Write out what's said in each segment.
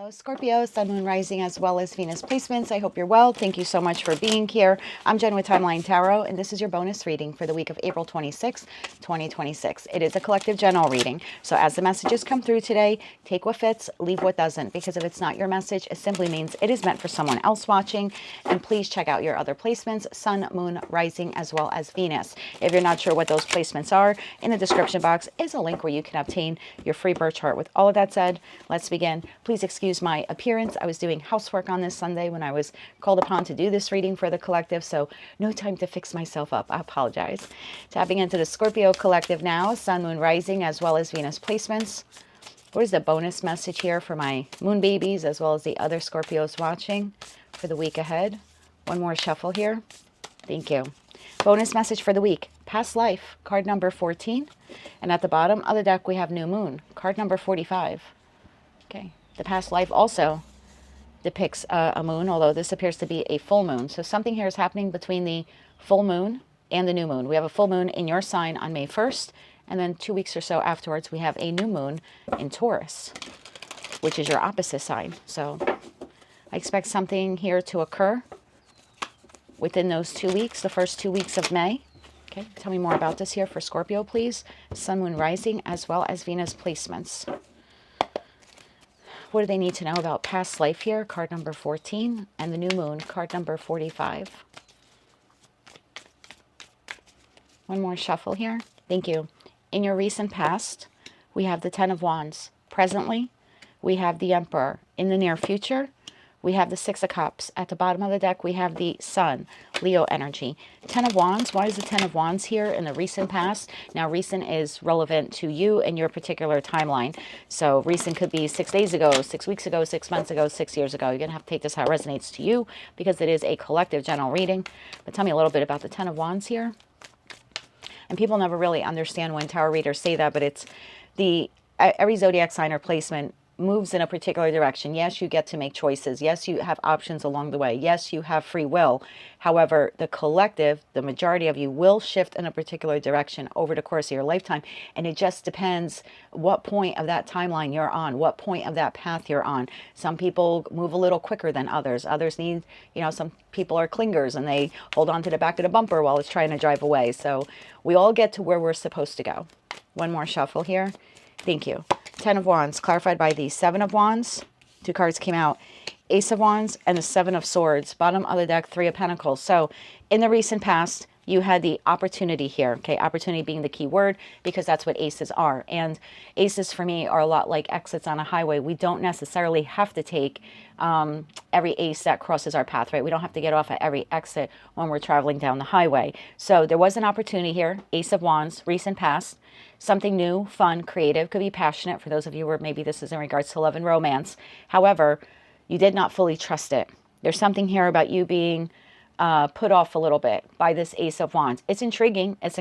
Hello, Scorpio, Sun, Moon, Rising, as well as Venus placements. I hope you're well. Thank you so much for being here. I'm Jen with Timeline Tarot, and this is your bonus reading for the week of April 26, 2026. It is a collective general reading. So as the messages come through today, take what fits, leave what doesn't, because if it's not your message, it simply means it is meant for someone else watching. And please check out your other placements, Sun, Moon, Rising, as well as Venus. If you're not sure what those placements are, in the description box is a link where you can obtain your free birth chart. With all of that said, let's begin. Please excuse my appearance. I was doing housework on this Sunday when I was called upon to do this reading for the collective, so no time to fix myself up. I apologize. Tapping into the Scorpio collective now, Sun, Moon, Rising, as well as Venus placements. What is the bonus message here for my moon babies as well as the other Scorpios watching for the week ahead? One more shuffle here. Thank you. Bonus message for the week. Past life, card number 14. And at the bottom of the deck, we have new moon, card number 45. Okay. The past life also depicts a moon, although this appears to be a full moon. So something here is happening between the full moon and the new moon. We have a full moon in your sign on May 1st, and then 2 weeks or so afterwards, we have a new moon in Taurus, which is your opposite sign. So I expect something here to occur within those 2 weeks, the first 2 weeks of May. Okay, tell me more about this here for Scorpio, please. Sun, Moon, Rising, as well as Venus placements. What do they need to know about past life here? Card number 14, and the new moon, card number 45. One more shuffle here. Thank you. In your recent past, we have the Ten of Wands. Presently, we have the Emperor. In the near future, we have the Six of Cups. At the bottom of the deck, we have the Sun, Leo energy. Ten of Wands. Why is the Ten of Wands here in the recent past? Now, recent is relevant to you and your particular timeline. So recent could be 6 days ago, 6 weeks ago, 6 months ago, 6 years ago. You're going to have to take this how it resonates to you because it is a collective general reading. But tell me a little bit about the Ten of Wands here. And people never really understand when tarot readers say that, but it's every zodiac sign or placement moves in a particular direction. Yes, you get to make choices. Yes, you have options along the way. Yes, you have free will. However, the collective, the majority of you will shift in a particular direction over the course of your lifetime. And it just depends what point of that timeline you're on, what point of that path you're on. Some people move a little quicker than others. Others need, some people are clingers and they hold on to the back of the bumper while it's trying to drive away. So we all get to where we're supposed to go. One more shuffle here. Thank you. Ten of Wands, clarified by the Seven of Wands. 2 cards came out. Ace of Wands and the Seven of Swords. Bottom of the deck, Three of Pentacles. So in the recent past, you had the opportunity here. Okay, opportunity being the key word because that's what aces are. And aces for me are a lot like exits on a highway. We don't necessarily have to take every ace that crosses our path, right? We don't have to get off at every exit when we're traveling down the highway. So there was an opportunity here. Ace of Wands, recent past. Something new, fun, creative, could be passionate for those of you where maybe this is in regards to love and romance. However, you did not fully trust it. There's something here about you being put off a little bit by this Ace of Wands. It's intriguing. It's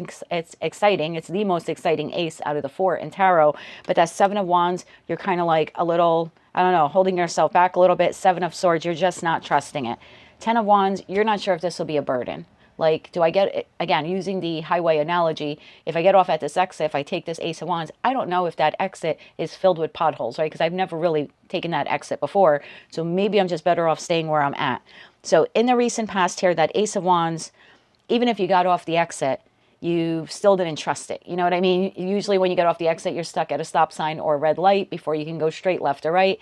exciting. It's the most exciting ace out of the 4 in tarot. But that Seven of Wands, you're kind of like a little, I don't know, holding yourself back a little bit. Seven of Swords, you're just not trusting it. Ten of Wands, you're not sure if this will be a burden. Like, do I get, again, using the highway analogy, if I get off at this exit, if I take this Ace of Wands, I don't know if that exit is filled with potholes, right? Because I've never really taken that exit before. So maybe I'm just better off staying where I'm at. So in the recent past here, that Ace of Wands, even if you got off the exit, you still didn't trust it. You know what I mean? Usually when you get off the exit, you're stuck at a stop sign or a red light before you can go straight left or right.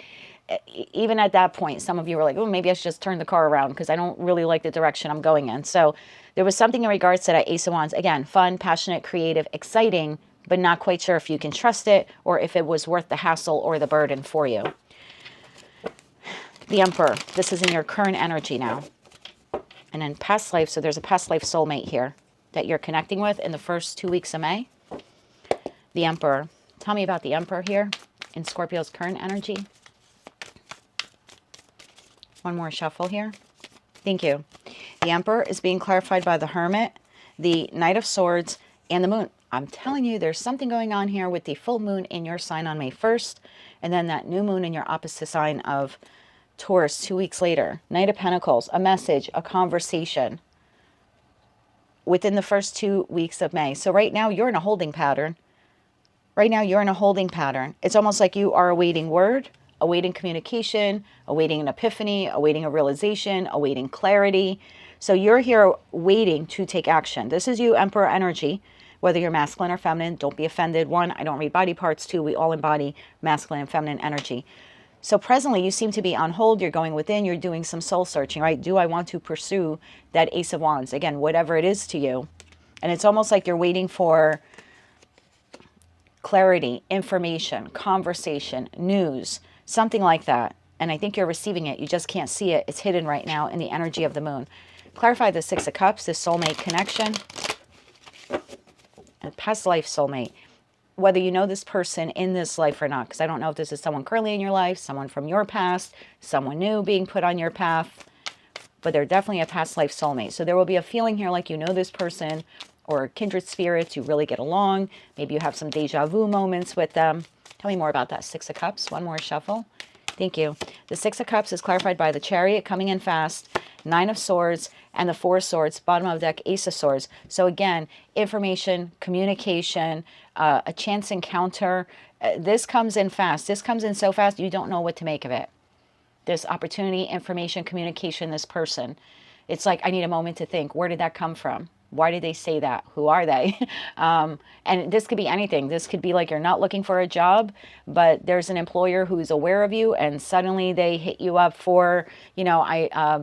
Even at that point, some of you were like, oh, maybe I should just turn the car around because I don't really like the direction I'm going in. So there was something in regards to that Ace of Wands. Again, fun, passionate, creative, exciting, but not quite sure if you can trust it or if it was worth the hassle or the burden for you. The Emperor. This is in your current energy now. And then past life. So there's a past life soulmate here that you're connecting with in the first 2 weeks of May. The Emperor. Tell me about the Emperor here in Scorpio's current energy. One more shuffle here. Thank you. The Emperor is being clarified by the Hermit, the Knight of Swords, and the Moon. I'm telling you, there's something going on here with the full moon in your sign on May 1st, and then that new moon in your opposite sign of Taurus 2 weeks later. Knight of Pentacles, a message, a conversation within the first 2 weeks of May. So right now, you're in a holding pattern. Right now, you're in a holding pattern. It's almost like you are awaiting word awaiting communication, awaiting an epiphany, awaiting a realization, awaiting clarity. So you're here waiting to take action. This is you, Emperor energy, whether you're masculine or feminine. Don't be offended. One, I don't read body parts. Two, we all embody masculine and feminine energy. So presently you seem to be on hold. You're going within. You're doing some soul searching, right? Do I want to pursue that Ace of Wands? Again, whatever it is to you. And it's almost like you're waiting for clarity, information, conversation, news, something like that. And I think you're receiving it. You just can't see it. It's hidden right now in the energy of the moon. Clarify the Six of Cups, the soulmate connection, and past life soulmate. Whether you know this person in this life or not, because I don't know if this is someone currently in your life, someone from your past, someone new being put on your path, but they're definitely a past life soulmate. So there will be a feeling here like you know this person, or kindred spirits, you really get along. Maybe you have some deja vu moments with them. Tell me more about that Six of Cups. One more shuffle. Thank you. The Six of Cups is clarified by the Chariot coming in fast, Nine of Swords, and the Four of Swords, bottom of the deck, Ace of Swords. So again, information, communication, a chance encounter. This comes in fast. This comes in so fast, you don't know what to make of it. This opportunity, information, communication, this person. It's like, I need a moment to think. Where did that come from? Why did they say that? Who are they? And this could be anything. This could be like you're not looking for a job, but there's an employer who's aware of you and suddenly they hit you up for, you know,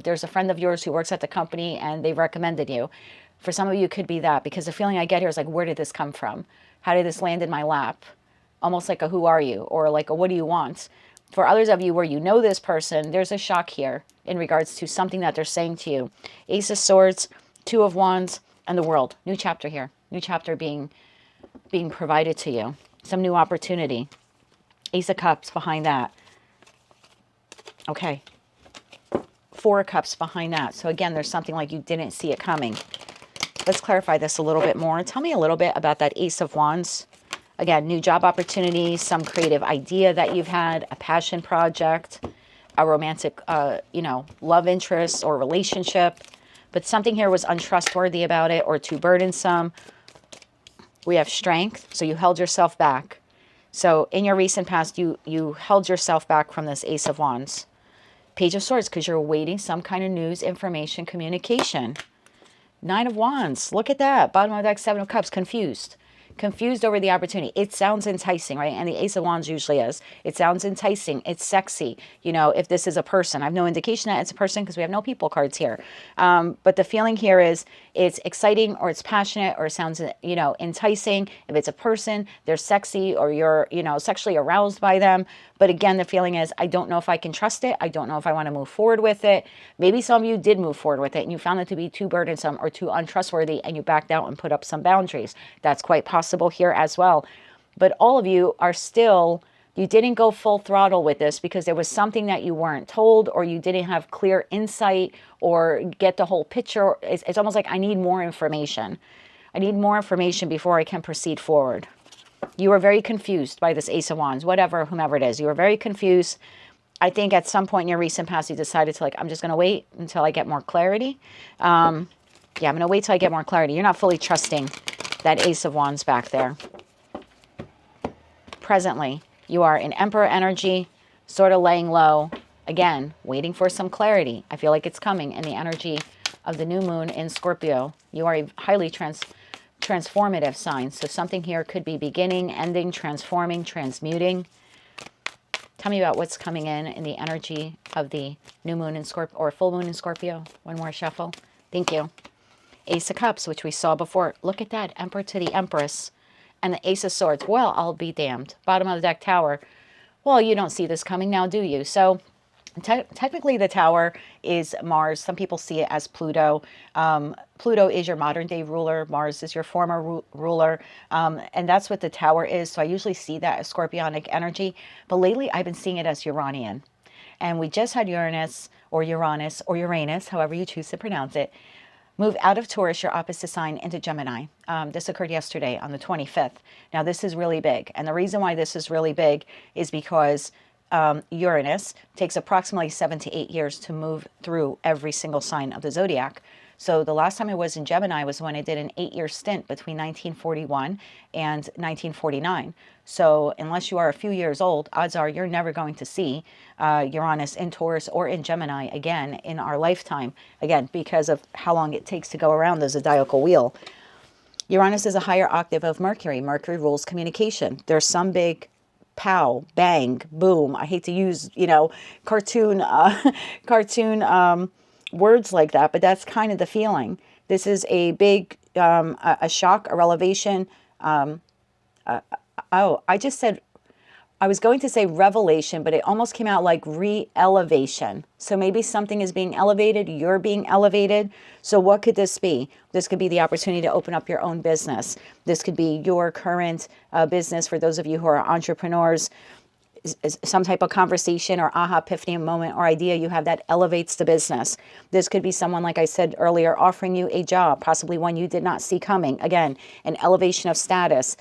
there's a friend of yours who works at the company and they recommended you. For some of you, it could be that, because the feeling I get here is like, where did this come from? How did this land in my lap? Almost like a who are you, or like a what do you want? For others of you where you know this person, there's a shock here in regards to something that they're saying to you. Ace of Swords, Two of Wands, and the World. New chapter here. New chapter being provided to you. Some new opportunity. Ace of Cups behind that. Okay. Four of Cups behind that. So again, there's something like you didn't see it coming. Let's clarify this a little bit more. Tell me a little bit about that Ace of Wands. Again, new job opportunity, some creative idea that you've had, a passion project, a romantic, love interest or relationship. But something here was untrustworthy about it or too burdensome. We have strength, so you held yourself back. So in your recent past, you held yourself back from this Ace of Wands. Page of Swords, because you're awaiting some kind of news, information, communication. Nine of Wands, look at that. Bottom of the deck, Seven of Cups, confused. Confused over the opportunity. It sounds enticing, right? And the Ace of Wands usually is. It sounds enticing. It's sexy. You know, if this is a person. I have no indication that it's a person because we have no people cards here. But the feeling here is it's exciting or it's passionate or it sounds, enticing. If it's a person, they're sexy or you're, sexually aroused by them. But again, the feeling is, I don't know if I can trust it. I don't know if I want to move forward with it. Maybe some of you did move forward with it and you found it to be too burdensome or too untrustworthy and you backed out and put up some boundaries. That's quite possible here as well. But all of you are still, you didn't go full throttle with this because there was something that you weren't told or you didn't have clear insight or get the whole picture. It's almost like I need more information. I need more information before I can proceed forward. You were very confused by this Ace of Wands, whomever it is. You were very confused. I think at some point in your recent past, you decided to I'm just going to wait until I get more clarity. I'm going to wait till I get more clarity. You're not fully trusting that Ace of Wands back there. Presently, you are in Emperor energy, sort of laying low. Again, waiting for some clarity. I feel like it's coming in the energy of the new moon in Scorpio. You are a highly transformative sign. So something here could be beginning, ending, transforming, transmuting. Tell me about what's coming in the energy of the new moon in Scorpio or full moon in Scorpio. One more shuffle. Thank you. Ace of Cups, which we saw before. Look at that. Emperor to the Empress. And the Ace of Swords. Well, I'll be damned. Bottom of the deck, Tower. Well, you don't see this coming now, do you? So technically the Tower is Mars. Some people see it as Pluto. Pluto is your modern day ruler. Mars is your former ruler. And that's what the Tower is. So I usually see that as Scorpionic energy. But lately I've been seeing it as Uranian. And we just had Uranus, however you choose to pronounce it, move out of Taurus, your opposite sign, into Gemini. This occurred yesterday on the 25th. Now this is really big. And the reason why this is really big is because Uranus takes approximately 7 to 8 years to move through every single sign of the zodiac. So the last time I was in Gemini was when I did an 8-year stint between 1941 and 1949. So unless you are a few years old, odds are you're never going to see Uranus in Taurus or in Gemini again in our lifetime. Again, because of how long it takes to go around the zodiacal wheel. Uranus is a higher octave of Mercury. Mercury rules communication. There's some big pow, bang, boom. I hate to use, cartoon, words like that, but that's kind of the feeling. This is a big, a shock, a revelation. I was going to say revelation, but it almost came out like re-elevation. So maybe something is being elevated, you're being elevated. So what could this be? This could be the opportunity to open up your own business. This could be your current business for those of you who are entrepreneurs. Some type of conversation or aha epiphany moment or idea you have that elevates the business. This could be someone, like I said earlier, offering you a job, possibly one you did not see coming. Again, an elevation of status.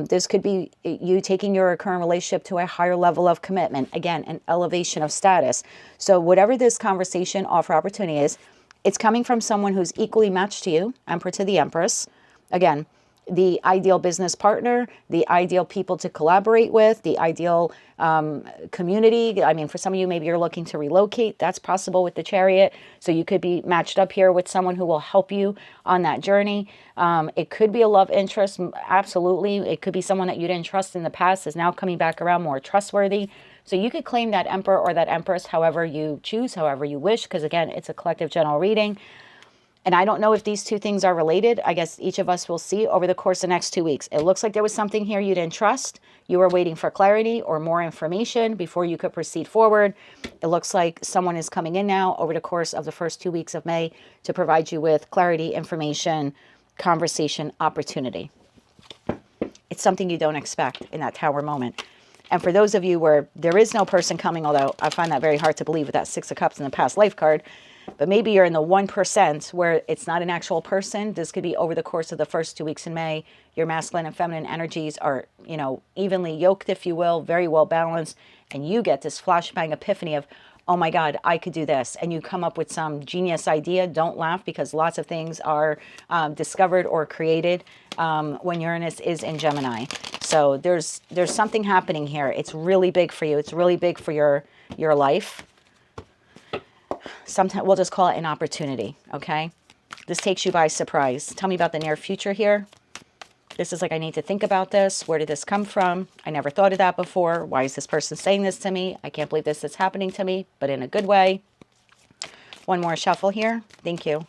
This could be you taking your current relationship to a higher level of commitment. Again, an elevation of status. So whatever this conversation offer opportunity is, it's coming from someone who's equally matched to you, Emperor to the Empress. Again, the ideal business partner, the ideal people to collaborate with, the ideal community. I mean, for some of you, maybe you're looking to relocate. That's possible with the Chariot. So you could be matched up here with someone who will help you on that journey. It could be a love interest. Absolutely. It could be someone that you didn't trust in the past is now coming back around more trustworthy. So you could claim that Emperor or that Empress however you choose, however you wish, because again, it's a collective general reading. And I don't know if these two things are related. I guess each of us will see over the course of the next 2 weeks. It looks like there was something here you didn't trust. You were waiting for clarity or more information before you could proceed forward. It looks like someone is coming in now over the course of the first 2 weeks of May to provide you with clarity, information, conversation, opportunity. It's something you don't expect in that Tower moment. And for those of you where there is no person coming, although I find that very hard to believe with that Six of Cups in the past life card, but maybe you're in the 1% where it's not an actual person. This could be over the course of the first 2 weeks in May. Your masculine and feminine energies are, evenly yoked, if you will, very well balanced. And you get this flashbang epiphany of, oh my God, I could do this. And you come up with some genius idea. Don't laugh, because lots of things are discovered or created when Uranus is in Gemini. So there's something happening here. It's really big for you. It's really big for your life. Sometimes we'll just call it an opportunity, okay? This takes you by surprise. Tell me about the near future here. This is like, I need to think about this. Where did this come from? I never thought of that before. Why is this person saying this to me? I can't believe this is happening to me, but in a good way. One more shuffle here. Thank you.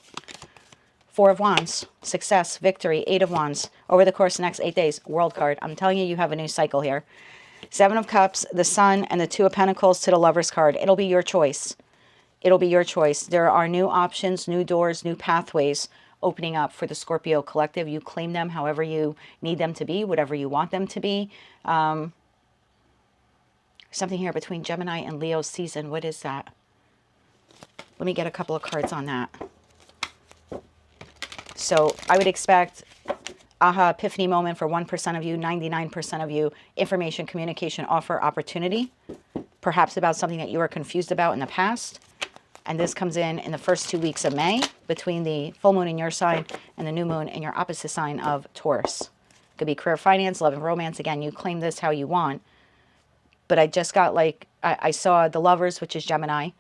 Four of Wands, success, victory, Eight of Wands. Over the course of the next 8 days, World card. I'm telling you, you have a new cycle here. Seven of Cups, the Sun, and the Two of Pentacles to the Lover's card. It'll be your choice. It'll be your choice. There are new options, new doors, new pathways opening up for the Scorpio collective. You claim them however you need them to be, whatever you want them to be. Something here between Gemini and Leo season. What is that? Let me get a couple of cards on that. So I would expect aha epiphany moment for 1% of you, 99% of you, information, communication, offer, opportunity, perhaps about something that you were confused about in the past. And this comes in the first 2 weeks of May between the full moon in your sign and the new moon in your opposite sign of Taurus. It could be career, finance, love, and romance. Again, you claim this how you want. But I just got I saw the Lovers, which is Gemini.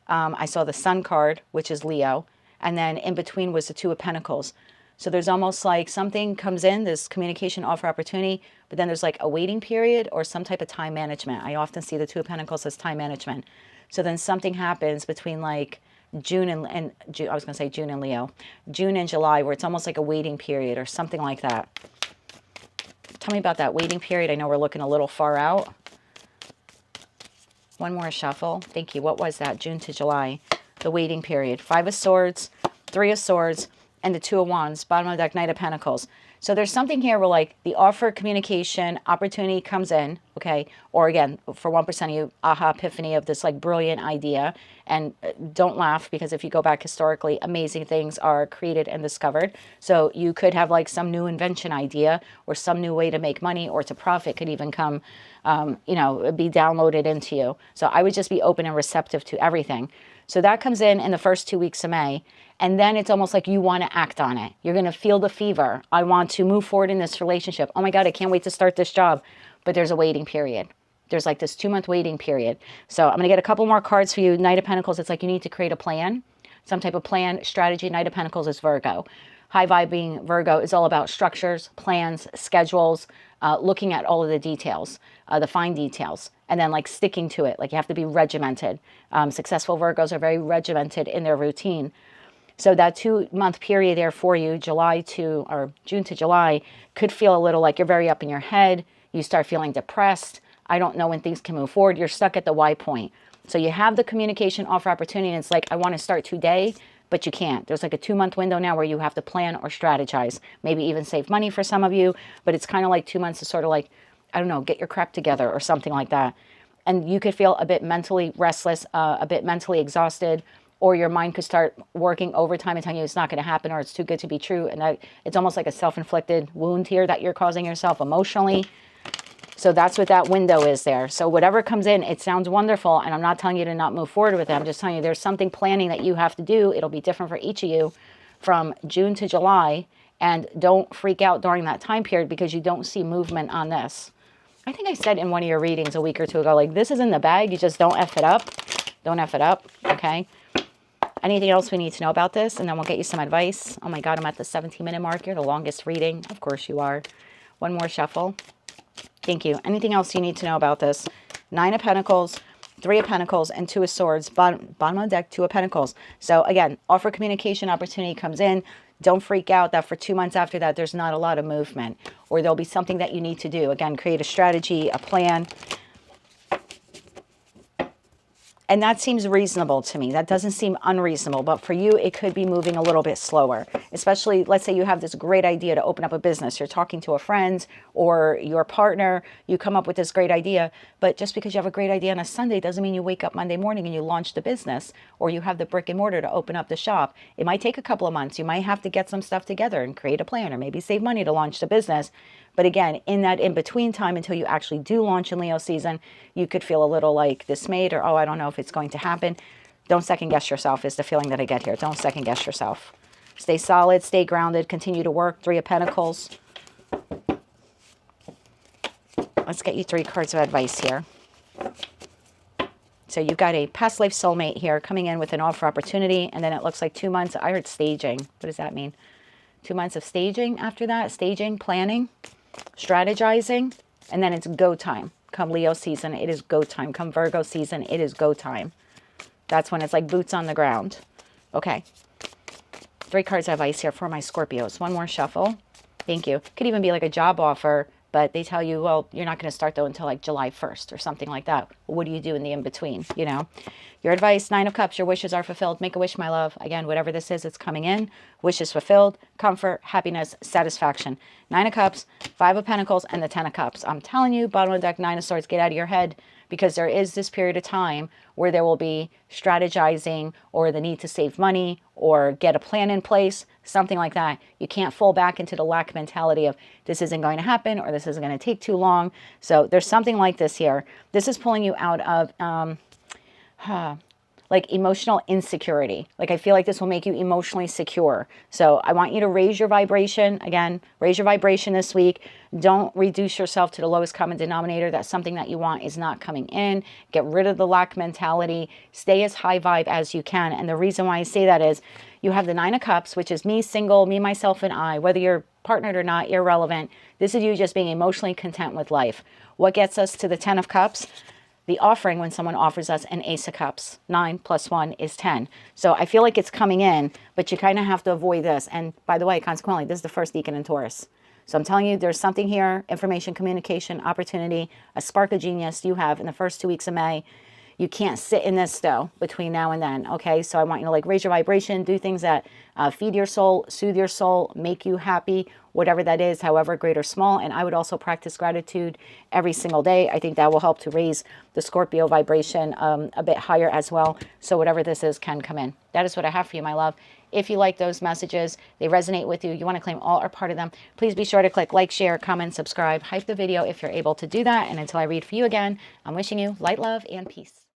I saw the Sun card, which is Leo. And then in between was the Two of Pentacles. So there's almost like something comes in, this communication, offer, opportunity, but then there's like a waiting period or some type of time management. I often see the Two of Pentacles as time management. So then something happens between like June and June, I was going to say June and Leo, June and July, where it's almost like a waiting period or something like that. Tell me about that waiting period. I know we're looking a little far out. One more shuffle. Thank you. What was that? June to July, the waiting period. Five of Swords, Three of Swords, and the Two of Wands, bottom of the deck, Knight of Pentacles. So there's something here where like the offer, communication, opportunity comes in, okay? Or again, for 1% of you, aha epiphany of this like brilliant idea. And don't laugh, because if you go back historically, amazing things are created and discovered. So you could have like some new invention idea or some new way to make money or to profit could even come, be downloaded into you. So I would just be open and receptive to everything. So that comes in the first 2 weeks of May. And then it's almost like you want to act on it. You're going to feel the fever. I want to move forward in this relationship. Oh my God, I can't wait to start this job. But there's a waiting period. There's like this 2-month waiting period. So I'm going to get a couple more cards for you. Knight of Pentacles, it's like you need to create a plan, some type of plan, strategy. Knight of Pentacles is Virgo. High vibing Virgo is all about structures, plans, schedules, looking at all of the details, the fine details, and then like sticking to it. Like you have to be regimented. Successful Virgos are very regimented in their routine. So that 2-month period there for you, June to July, could feel a little like you're very up in your head. You start feeling depressed. I don't know when things can move forward. You're stuck at the Y point. So you have the communication offer opportunity, and it's like, I want to start today, but you can't. There's like a 2-month window now where you have to plan or strategize, maybe even save money for some of you, but it's kind of like 2 months to sort of like, I don't know, get your crap together or something like that. And you could feel a bit mentally restless, a bit mentally exhausted, or your mind could start working overtime and telling you it's not going to happen or it's too good to be true. And it's almost like a self-inflicted wound here that you're causing yourself emotionally. So that's what that window is there. So whatever comes in, it sounds wonderful. And I'm not telling you to not move forward with it. I'm just telling you there's something planning that you have to do. It'll be different for each of you from June to July. And don't freak out during that time period because you don't see movement on this. I think I said in one of your readings a week or two ago, like, this is in the bag. You just don't F it up. Don't F it up. Okay. Anything else we need to know about this? And then we'll get you some advice. Oh my God, I'm at the 17-minute mark. You're the longest reading. Of course you are. One more shuffle. Thank you. Anything else you need to know about this? 9 of Pentacles, 3 of Pentacles, and 2 of Swords. Bottom of the deck, 2 of Pentacles. So again, offer communication opportunity comes in. Don't freak out that for 2 months after that, there's not a lot of movement. Or there'll be something that you need to do. Again, create a strategy, a plan. And that seems reasonable to me. That doesn't seem unreasonable. But for you, it could be moving a little bit slower. Especially, let's say you have this great idea to open up a business. You're talking to a friend or your partner. You come up with this great idea. But just because you have a great idea on a Sunday doesn't mean you wake up Monday morning and you launch the business. Or you have the brick and mortar to open up the shop. It might take a couple of months. You might have to get some stuff together and create a plan. Or maybe save money to launch the business. But again, in that in-between time until you actually do launch in Leo season, you could feel a little like dismayed or, oh, I don't know if it's going to happen. Don't second guess yourself is the feeling that I get here. Don't second guess yourself. Stay solid, stay grounded, continue to work. 3 of Pentacles. Let's get you 3 cards of advice here. So you've got a past life soulmate here coming in with an offer opportunity. And then it looks like 2 months. I heard staging. What does that mean? 2 months of staging after that. Staging, planning, strategizing, and then it's go time. Come Leo season, it is go time. Come Virgo season, it is go time. That's when it's like boots on the ground. Okay. 3 cards of advice here for my Scorpios. One more shuffle. Thank you. Could even be like a job offer, but they tell you, well, you're not going to start though until like July 1st or something like that. Well, what do you do in the in-between, you know? Your advice, 9 of Cups, your wishes are fulfilled. Make a wish, my love. Again, whatever this is, it's coming in. Wishes fulfilled, comfort, happiness, satisfaction. 9 of Cups, 5 of Pentacles, and the 10 of Cups. I'm telling you, bottom of the deck, 9 of Swords, get out of your head because there is this period of time where there will be strategizing or the need to save money or get a plan in place, something like that. You can't fall back into the lack mentality of this isn't going to happen or this isn't going to take too long. So there's something like this here. This is pulling you out of like emotional insecurity. Like I feel like this will make you emotionally secure. So I want you to raise your vibration. Again, raise your vibration this week. Don't reduce yourself to the lowest common denominator. That's something that you want is not coming in. Get rid of the lack mentality. Stay as high vibe as you can. And the reason why I say that is you have the 9 of Cups, which is me, single, me, myself, and I. Whether you're partnered or not, irrelevant. This is you just being emotionally content with life. What gets us to the 10 of Cups? The offering when someone offers us an Ace of Cups. 9 plus 1 is 10. So I feel like it's coming in, but you kind of have to avoid this. And by the way, consequently, this is the first decan in Taurus. So I'm telling you, there's something here, information, communication, opportunity, a spark of genius you have in the first 2 weeks of May. You can't sit in this though between now and then. Okay, so I want you to like raise your vibration, do things that feed your soul, soothe your soul, make you happy, whatever that is, however great or small. And I would also practice gratitude every single day. I think that will help to raise the Scorpio vibration a bit higher as well. So whatever this is can come in. That is what I have for you, my love. If you like those messages, they resonate with you, you want to claim all or part of them, please be sure to click like, share, comment, subscribe, hype the video if you're able to do that. And until I read for you again, I'm wishing you light, love, and peace.